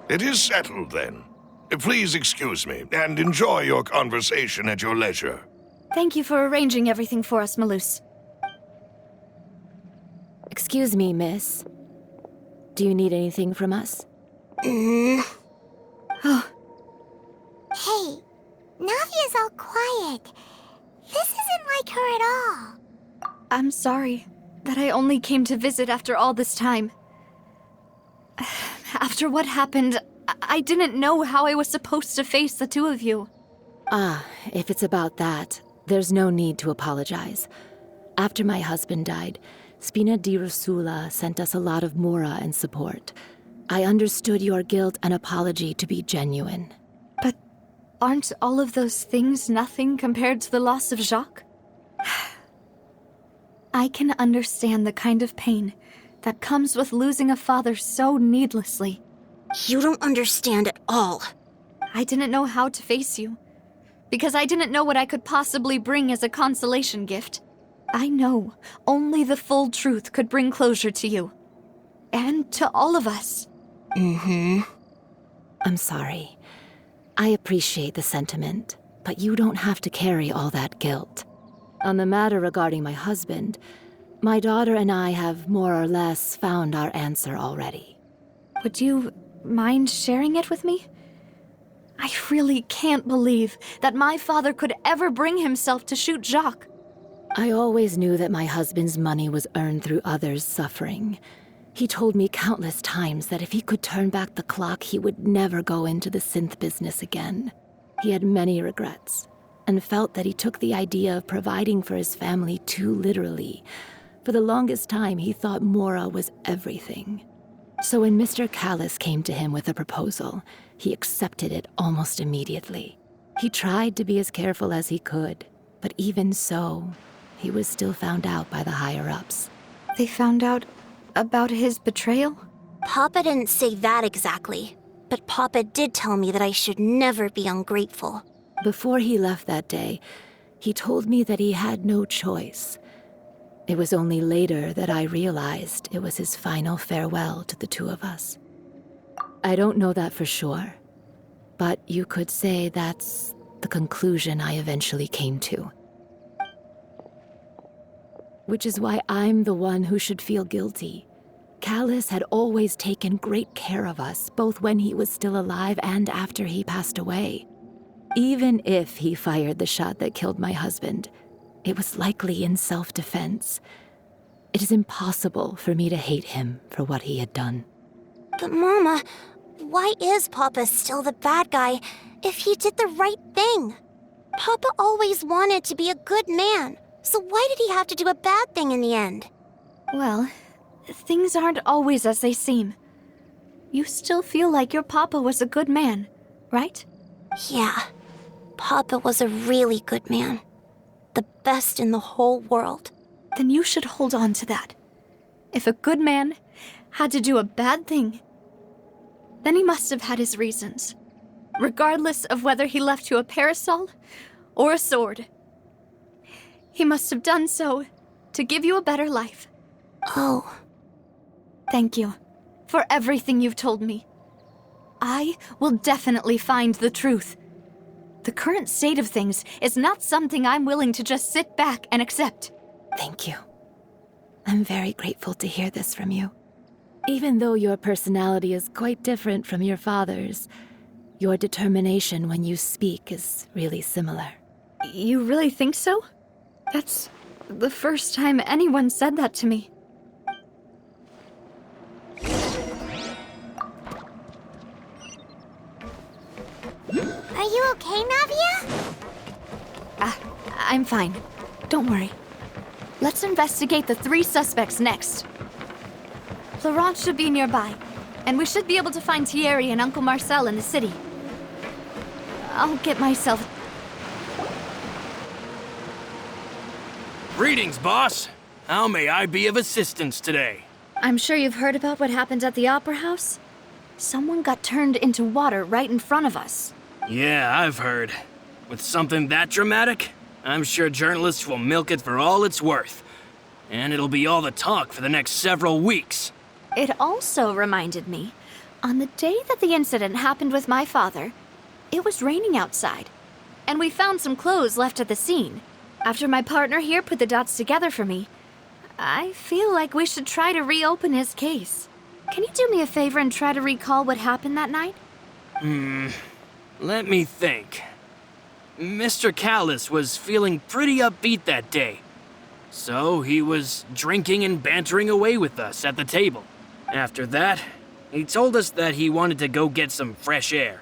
It is settled, then. Please excuse me, and enjoy your conversation at your leisure. Thank you for arranging everything for us, Malus. Excuse me, miss. Do you need anything from us? Oh, Hey, Navia's all quiet. This isn't like her at all. I'm sorry that I only came to visit after all this time. After what happened, I didn't know how I was supposed to face the two of you. Ah, if it's about that, there's no need to apologize. After my husband died, Spina di Rusula sent us a lot of mora and support. I understood your guilt and apology to be genuine. But aren't all of those things nothing compared to the loss of Jacques? I can understand the kind of pain that comes with losing a father so needlessly. You don't understand at all. I didn't know how to face you, because I didn't know what I could possibly bring as a consolation gift. I know only the full truth could bring closure to you. And to all of us. I'm sorry. I appreciate the sentiment, but you don't have to carry all that guilt. On the matter regarding my husband, my daughter and I have more or less found our answer already. Would you mind sharing it with me? I really can't believe that my father could ever bring himself to shoot Jacques. I always knew that my husband's money was earned through others' suffering. He told me countless times that if he could turn back the clock, he would never go into the synth business again. He had many regrets, and felt that he took the idea of providing for his family too literally. For the longest time, he thought Mora was everything. So when Mr. Callis came to him with a proposal, he accepted it almost immediately. He tried to be as careful as he could, but even so, he was still found out by the higher-ups. They found out about his betrayal? Papa didn't say that exactly, but Papa did tell me that I should never be ungrateful. Before he left that day, he told me that he had no choice. It was only later that I realized it was his final farewell to the two of us. I don't know that for sure, but you could say that's the conclusion I eventually came to. Which is why I'm the one who should feel guilty. Callis had always taken great care of us, both when he was still alive and after he passed away. Even if he fired the shot that killed my husband, it was likely in self-defense. It is impossible for me to hate him for what he had done. But Mama, why is Papa still the bad guy if he did the right thing? Papa always wanted to be a good man, so why did he have to do a bad thing in the end? Well, things aren't always as they seem. You still feel like your papa was a good man, right? Yeah, Papa was a really good man. The best in the whole world. Then you should hold on to that. If a good man had to do a bad thing, then he must have had his reasons, regardless of whether he left you a parasol or a sword. He must have done so to give you a better life. Oh. Thank you for everything you've told me. I will definitely find the truth. The current state of things is not something I'm willing to just sit back and accept. Thank you. I'm very grateful to hear this from you. Even though your personality is quite different from your father's, your determination when you speak is really similar. You really think so? That's the first time anyone said that to me. Are you okay, Navia? I'm fine. Don't worry. Let's investigate the 3 suspects next. Florent should be nearby, and we should be able to find Thierry and Uncle Marcel in the city. I'll get myself... Greetings, boss. How may I be of assistance today? I'm sure you've heard about what happened at the Opera House. Someone got turned into water right in front of us. Yeah, I've heard. With something that dramatic, I'm sure journalists will milk it for all it's worth. And it'll be all the talk for the next several weeks. It also reminded me On the day that the incident happened with my father, it was raining outside, and we found some clothes left at the scene. After my partner here put the dots together for me, I feel like we should try to reopen his case. Can you do me a favor and try to recall what happened that night? Let me think. Mr. Callus was feeling pretty upbeat that day. So he was drinking and bantering away with us at the table. After that, he told us that he wanted to go get some fresh air.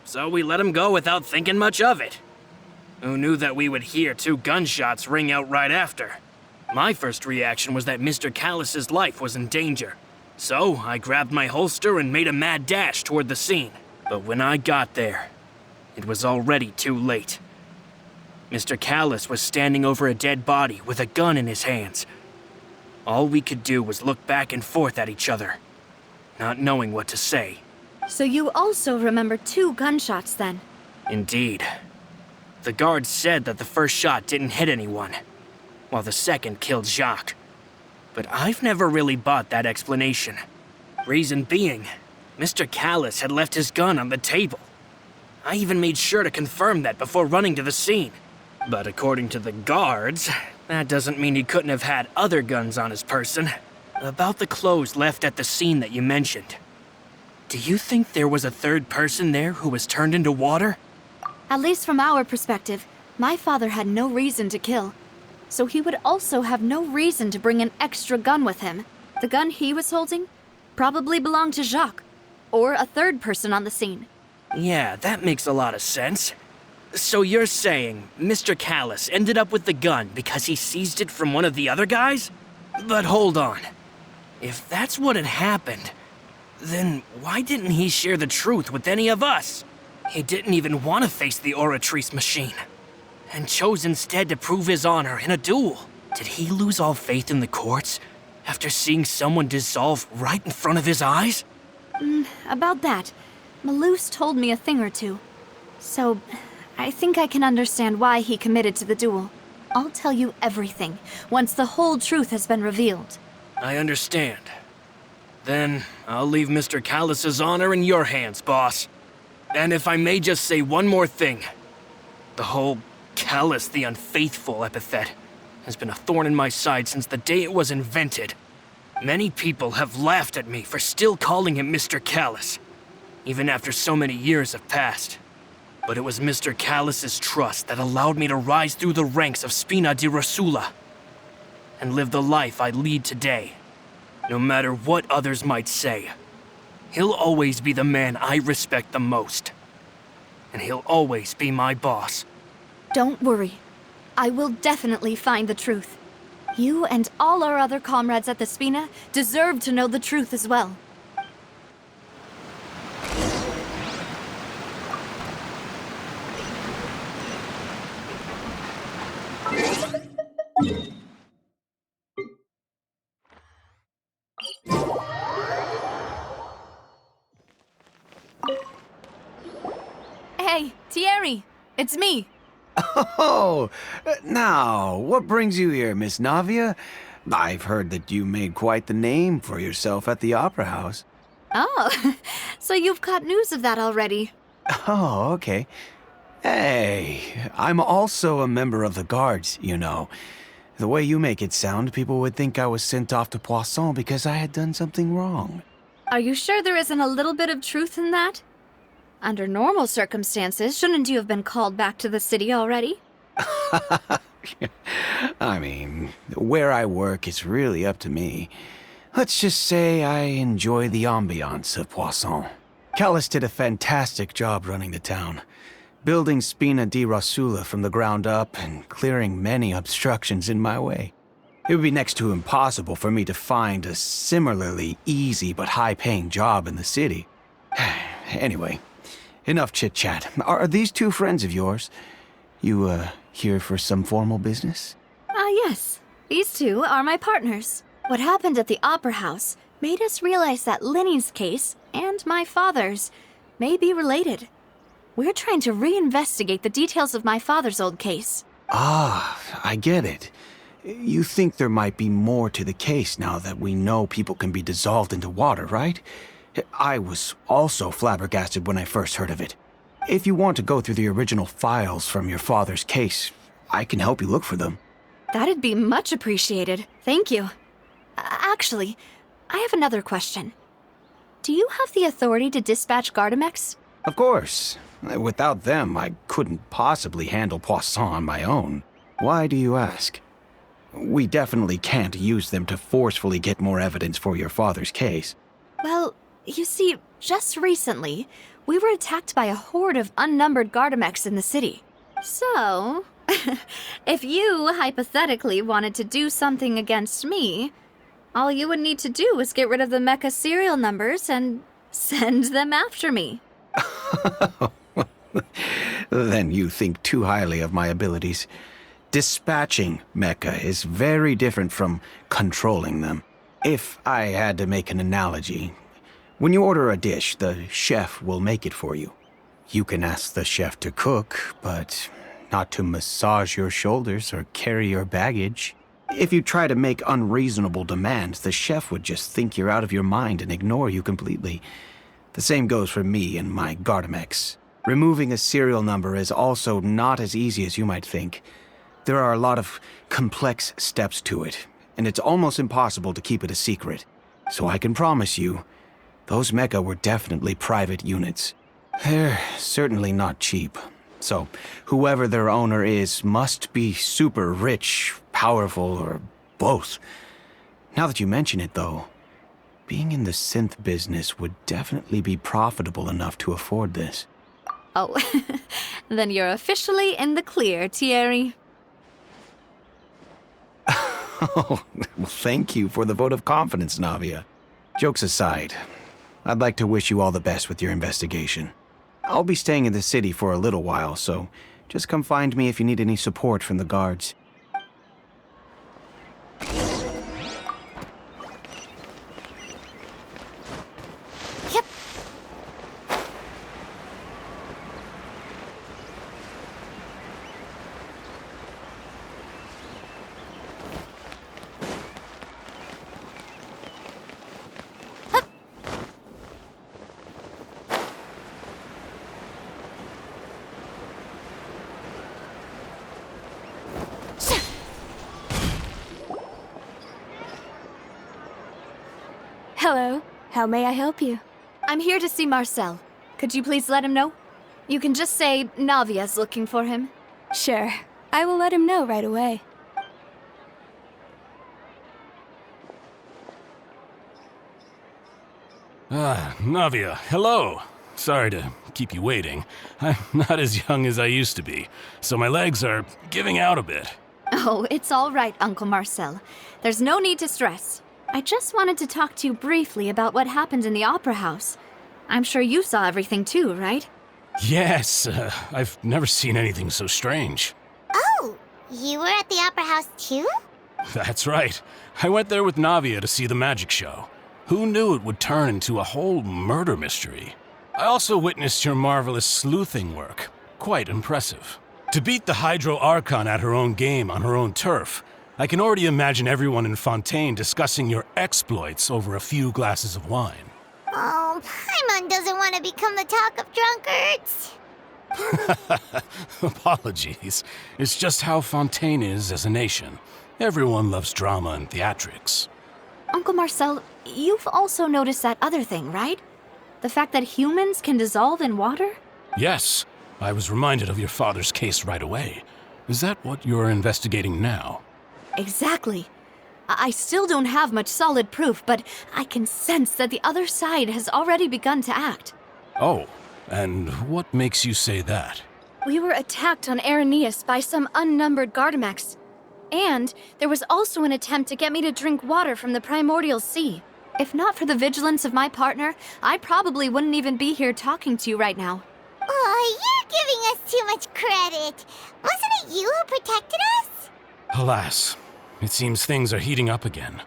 So we let him go without thinking much of it. Who knew that we would hear 2 gunshots ring out right after? My first reaction was that Mr. Callus's life was in danger. So I grabbed my holster and made a mad dash toward the scene. But when I got there, it was already too late. Mr. Callus was standing over a dead body with a gun in his hands. All we could do was look back and forth at each other, not knowing what to say. So you also remember 2 gunshots then? Indeed. The guard said that the first shot didn't hit anyone, while the second killed Jacques. But I've never really bought that explanation. Reason being, Mr. Callus had left his gun on the table. I even made sure to confirm that before running to the scene. But according to the guards, that doesn't mean he couldn't have had other guns on his person. About the clothes left at the scene that you mentioned. Do you think there was a third person there who was turned into water? At least from our perspective, my father had no reason to kill. So he would also have no reason to bring an extra gun with him. The gun he was holding probably belonged to Jacques, or a third person on the scene. Yeah, that makes a lot of sense. So you're saying Mr. Callus ended up with the gun because he seized it from one of the other guys? But hold on. If that's what had happened, then why didn't he share the truth with any of us? He didn't even want to face the Oratrice machine, and chose instead to prove his honor in a duel. Did he lose all faith in the courts after seeing someone dissolve right in front of his eyes? About that, Malus told me a thing or two. So, I think I can understand why he committed to the duel. I'll tell you everything, once the whole truth has been revealed. I understand. Then, I'll leave Mr. Callus's honor in your hands, boss. And if I may just say one more thing. The whole Callus the Unfaithful epithet has been a thorn in my side since the day it was invented. Many people have laughed at me for still calling him Mr. Callus, even after so many years have passed. But it was Mr. Callus's trust that allowed me to rise through the ranks of Spina di Rosula and live the life I lead today. No matter what others might say, he'll always be the man I respect the most. And he'll always be my boss. Don't worry. I will definitely find the truth. You and all our other comrades at the Spina deserve to know the truth as well. Hey, Thierry! It's me! Oh, now, what brings you here, Miss Navia? I've heard that you made quite the name for yourself at the Opera House. Oh, so you've got news of that already. Oh, okay. Hey, I'm also a member of the Guards, you know. The way you make it sound, people would think I was sent off to Poisson because I had done something wrong. Are you sure there isn't a little bit of truth in that? Under normal circumstances, shouldn't you have been called back to the city already? I mean, where I work is really up to me. Let's just say I enjoy the ambiance of Poisson. Callus did a fantastic job running the town, building Spina di Rosula from the ground up and clearing many obstructions in my way. It would be next to impossible for me to find a similarly easy but high-paying job in the city. Anyway, enough chit-chat. Are these 2 friends of yours? You, here for some formal business? Yes. These 2 are my partners. What happened at the Opera House made us realize that Linny's case and my father's may be related. We're trying to reinvestigate the details of my father's old case. Ah, I get it. You think there might be more to the case now that we know people can be dissolved into water, right? I was also flabbergasted when I first heard of it. If you want to go through the original files from your father's case, I can help you look for them. That'd be much appreciated. Thank you. Actually, I have another question. Do you have the authority to dispatch Gardamex? Of course. Without them, I couldn't possibly handle Poisson on my own. Why do you ask? We definitely can't use them to forcefully get more evidence for your father's case. Well, you see, just recently, we were attacked by a horde of unnumbered Gardamex in the city. So, if you hypothetically wanted to do something against me, all you would need to do was get rid of the mecha serial numbers and send them after me. Then you think too highly of my abilities. Dispatching mecha is very different from controlling them. If I had to make an analogy, when you order a dish, the chef will make it for you. You can ask the chef to cook, but not to massage your shoulders or carry your baggage. If you try to make unreasonable demands, the chef would just think you're out of your mind and ignore you completely. The same goes for me and my Gardamex. Removing a serial number is also not as easy as you might think. There are a lot of complex steps to it, and it's almost impossible to keep it a secret. So I can promise you, those mecha were definitely private units. They're certainly not cheap. So whoever their owner is must be super rich, powerful, or both. Now that you mention it, though, being in the synth business would definitely be profitable enough to afford this. Oh, then you're officially in the clear, Thierry. Oh, well, thank you for the vote of confidence, Navia. Jokes aside, I'd like to wish you all the best with your investigation. I'll be staying in the city for a little while, so just come find me if you need any support from the guards. Yep. Hello. How may I help you? I'm here to see Marcel. Could you please let him know? You can just say Navia's looking for him. Sure. I will let him know right away. Navia, hello. Sorry to keep you waiting. I'm not as young as I used to be, so my legs are giving out a bit. Oh, it's all right, Uncle Marcel. There's no need to stress. I just wanted to talk to you briefly about what happened in the Opera House. I'm sure you saw everything too, right? Yes, I've never seen anything so strange. Oh, you were at the Opera House too? That's right. I went there with Navia to see the magic show. Who knew it would turn into a whole murder mystery? I also witnessed your marvelous sleuthing work. Quite impressive. To beat the Hydro Archon at her own game on her own turf, I can already imagine everyone in Fontaine discussing your exploits over a few glasses of wine. Oh, Paimon doesn't want to become the talk of drunkards. Apologies. It's just how Fontaine is as a nation. Everyone loves drama and theatrics. Uncle Marcel, you've also noticed that other thing, right? The fact that humans can dissolve in water? Yes, I was reminded of your father's case right away. Is that what you're investigating now? Exactly. I still don't have much solid proof, but I can sense that the other side has already begun to act. Oh, and what makes you say that? We were attacked on Araneus by some unnumbered Gardamex. And there was also an attempt to get me to drink water from the primordial sea. If not for the vigilance of my partner, I probably wouldn't even be here talking to you right now. Oh, you're giving us too much credit. Wasn't it you who protected us? Alas, it seems things are heating up again.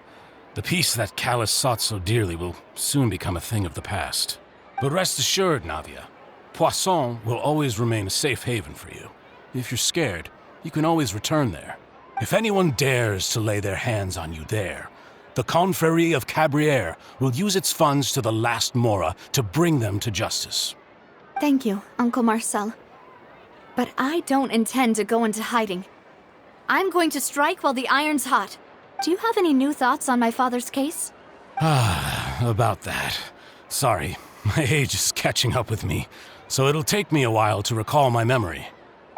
The peace that Callus sought so dearly will soon become a thing of the past. But rest assured, Navia, Poisson will always remain a safe haven for you. If you're scared, you can always return there. If anyone dares to lay their hands on you there, The Confrérie of Cabrières will use its funds to the last Mora to bring them to justice. Thank you, Uncle Marcel. But I don't intend to go into hiding. I'm going to strike while the iron's hot. Do you have any new thoughts on my father's case? About that. Sorry, my age is catching up with me, so it'll take me a while to recall my memory.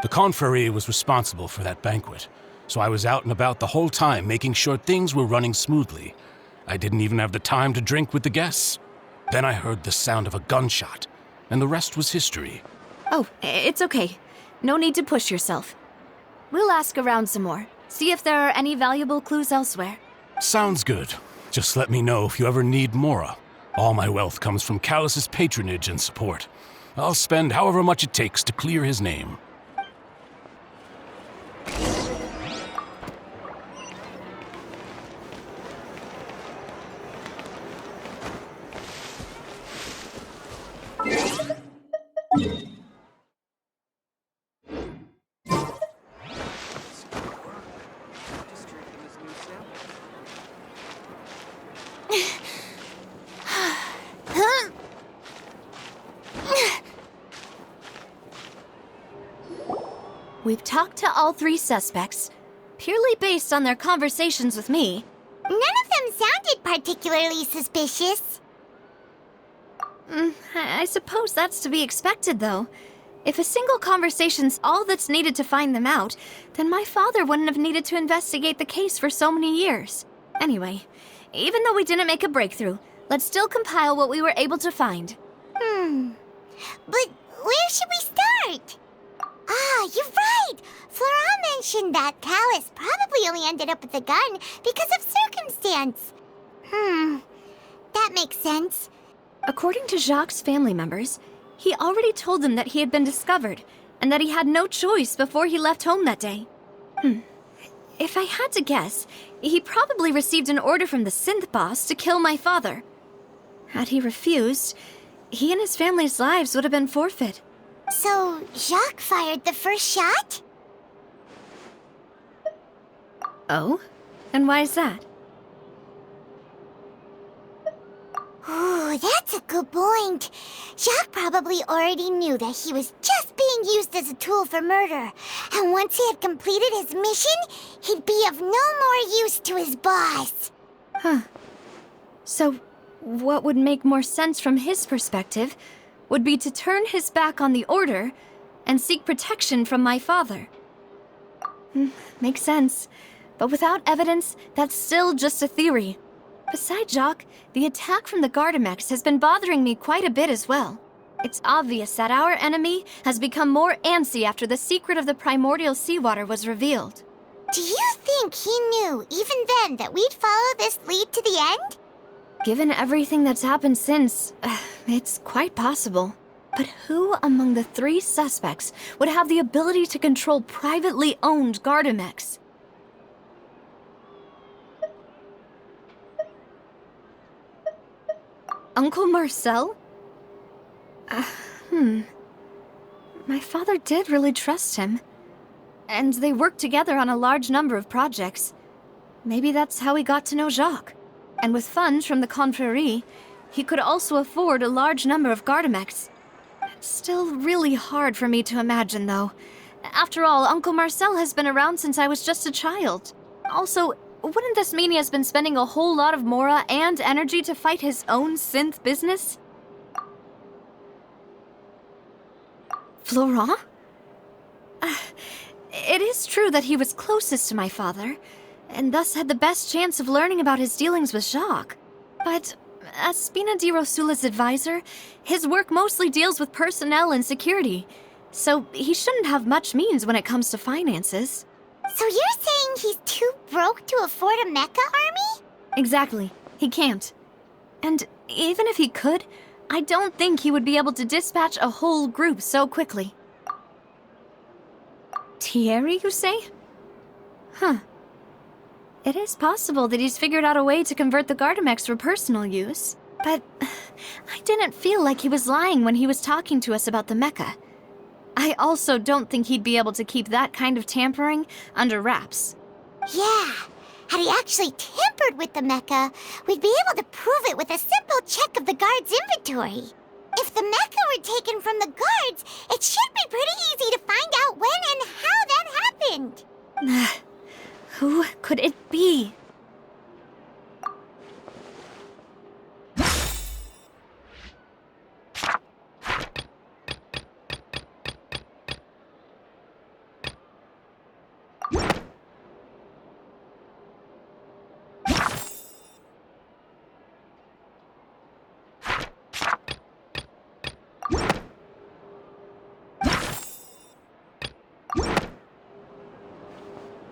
The Confrérie was responsible for that banquet, so I was out and about the whole time making sure things were running smoothly. I didn't even have the time to drink with the guests. Then I heard the sound of a gunshot, and the rest was history. Oh, it's okay. No need to push yourself. We'll ask around some more, see if there are any valuable clues elsewhere. Sounds good. Just let me know if you ever need Mora. All my wealth comes from Callus's patronage and support. I'll spend however much it takes to clear his name. We've talked to all three suspects, purely based on their conversations with me. None of them sounded particularly suspicious. I suppose that's to be expected, though. If a single conversation's all that's needed to find them out, then my father wouldn't have needed to investigate the case for so many years. Anyway, even though we didn't make a breakthrough, let's still compile what we were able to find. But where should we start? Ah, you're right! Flora mentioned that Callus probably only ended up with the gun because of circumstance. That makes sense. According to Jacques' family members, he already told them that he had been discovered, and that he had no choice before he left home that day. If I had to guess, he probably received an order from the synth boss to kill my father. Had he refused, he and his family's lives would have been forfeit. So, Jacques fired the first shot? Oh? And why is that? Ooh, that's a good point. Jacques probably already knew that he was just being used as a tool for murder. And once he had completed his mission, he'd be of no more use to his boss. So, what would make more sense from his perspective would be to turn his back on the order and seek protection from my father. Makes sense. But without evidence, that's still just a theory. Besides Jacques, the attack from the Gardamex has been bothering me quite a bit as well. It's obvious that our enemy has become more antsy after the secret of the primordial seawater was revealed. Do you think he knew, even then, that we'd follow this lead to the end? Given everything that's happened since, it's quite possible. But who among the three suspects would have the ability to control privately owned Gardamex? Uncle Marcel? My father did really trust him. And they worked together on a large number of projects. Maybe that's how he got to know Jacques. And with funds from the Confrérie, he could also afford a large number of Gardamex. It's still really hard for me to imagine, though. After all, Uncle Marcel has been around since I was just a child. Also, wouldn't this mean he has been spending a whole lot of Mora and energy to fight his own synth business? Florent? It is true that he was closest to my father, and thus had the best chance of learning about his dealings with Jacques. But as Spina di Rosula's advisor, his work mostly deals with personnel and security, so he shouldn't have much means when it comes to finances. So you're saying he's too broke to afford a mecha army? Exactly. He can't. And even if he could, I don't think he would be able to dispatch a whole group so quickly. Thierry, you say? It is possible that he's figured out a way to convert the Gardamex for personal use, but I didn't feel like he was lying when he was talking to us about the mecha. I also don't think he'd be able to keep that kind of tampering under wraps. Yeah, Had he actually tampered with the mecha, we'd be able to prove it with a simple check of the guard's inventory. If the mecha were taken from the guards, it should be pretty easy to find out when and how that happened. Who could it be?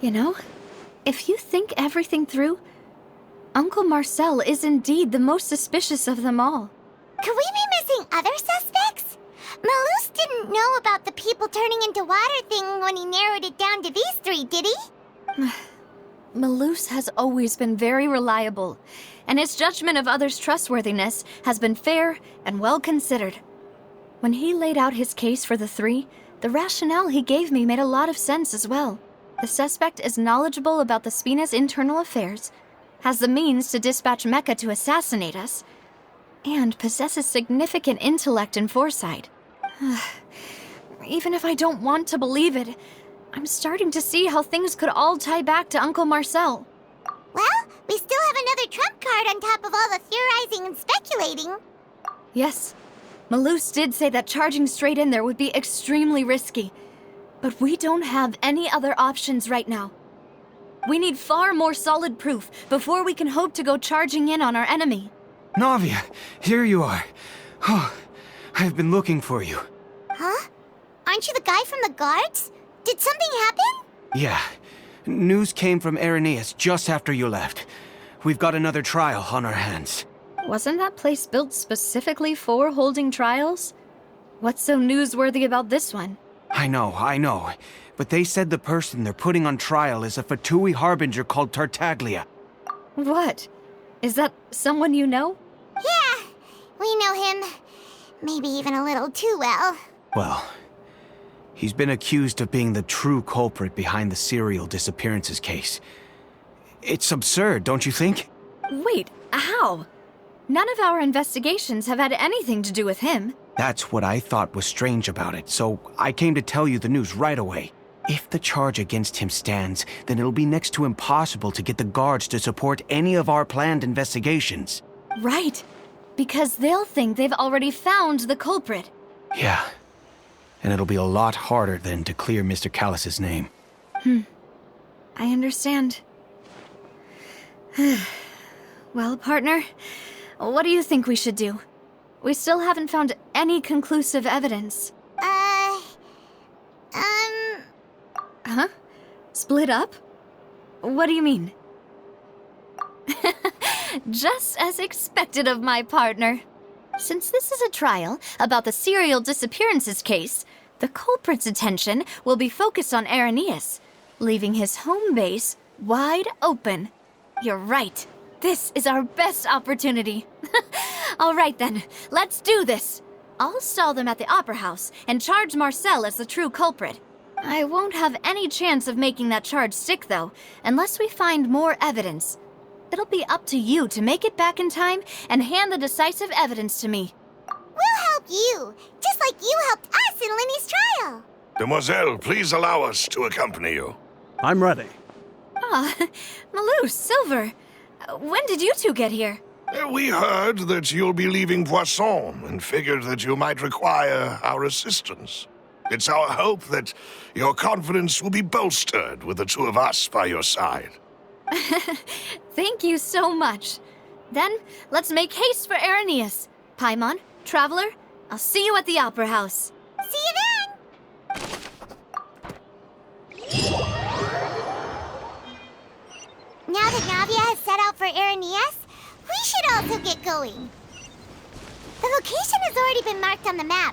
You know, if you think everything through, Uncle Marcel is indeed the most suspicious of them all. Could we be missing other suspects? Malus didn't know about the people turning into water thing when he narrowed it down to these three, did he? Malus has always been very reliable, and his judgment of others' trustworthiness has been fair and well considered. When he laid out his case for the three, the rationale he gave me made a lot of sense as well. The suspect is knowledgeable about the Spina's internal affairs, has the means to dispatch Mecha to assassinate us, and possesses significant intellect and foresight. Even if I don't want to believe it, I'm starting to see how things could all tie back to Uncle Marcel. Well, we still have another trump card on top of all the theorizing and speculating. Yes, Malus did say that charging straight in there would be extremely risky. But we don't have any other options right now. We need far more solid proof before we can hope to go charging in on our enemy. Navia, here you are. Oh, I've been looking for you. Huh? Aren't you the guy from the guards? Did something happen? Yeah. News came from Irenaeus just after you left. We've got another trial on our hands. Wasn't that place built specifically for holding trials? What's so newsworthy about this one? I know. But they said the person they're putting on trial is a Fatui harbinger called Tartaglia. What? Is that someone you know? Yeah, we know him. Maybe even a little too well. Well, he's been accused of being the true culprit behind the serial disappearances case. It's absurd, don't you think? Wait, how? None of our investigations have had anything to do with him. That's what I thought was strange about it, so I came to tell you the news right away. If the charge against him stands, then it'll be next to impossible to get the guards to support any of our planned investigations. Right, because they'll think they've already found the culprit. Yeah, and it'll be a lot harder then to clear Mr. Callus's name. I understand. Well, partner, what do you think we should do? We still haven't found any conclusive evidence. Huh? Split up? What do you mean? Just as expected of my partner. Since this is a trial about the serial disappearances case, the culprit's attention will be focused on Irenaeus, leaving his home base wide open. You're right. This is our best opportunity. All right then, let's do this. I'll stall them at the Opera House and charge Marcel as the true culprit. I won't have any chance of making that charge stick, though, unless we find more evidence. It'll be up to you to make it back in time and hand the decisive evidence to me. We'll help you, just like you helped us in Linny's trial. Demoiselle, please allow us to accompany you. I'm ready. Ah, Malus, Silver. When did you two get here? We heard that you'll be leaving Poisson and figured that you might require our assistance. It's our hope that your confidence will be bolstered with the two of us by your side. Thank you so much. Then, let's make haste for Irenaeus. Paimon, Traveler, I'll see you at the Opera House. See you then! Now that Navia has set out for Irenaeus, we should also get going. The location has already been marked on the map,